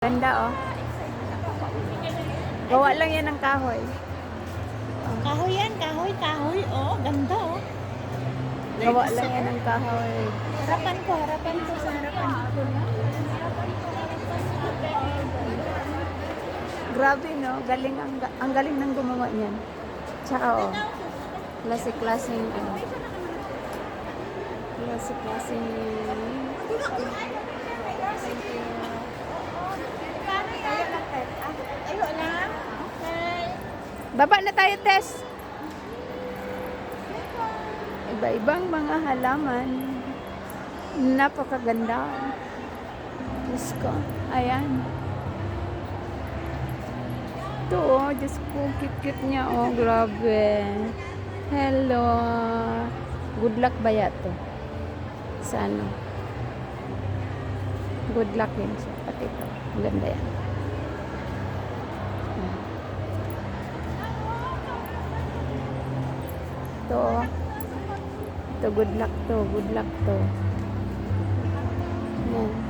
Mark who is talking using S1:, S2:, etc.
S1: Ganda oh. Gawa lang yan ng kahoy.
S2: Kahoy yan, kahoy, kahoy. Oh, ganda oh.
S1: Gawa lang yan ng kahoy.
S2: Harapan ko sa harapan ko.
S1: Grabe no, galing ang galing ng gumawa niyan. Tsaka oh, klase-klaseng ano. Klase-klaseng
S2: Ayo lang. Okay.
S1: baba na tayo, Tess. Iba-ibang mga halaman. Napakaganda. Diyos ko. Ayan. Ito oh, Diyos ko. Cute-cute niya oh. Grabe. Hello. Good luck ba yato? Sa ano? Good luck yun siya. Pati ito. Ang ganda yan. Ito. Ito, good luck to. Good luck to. Yan.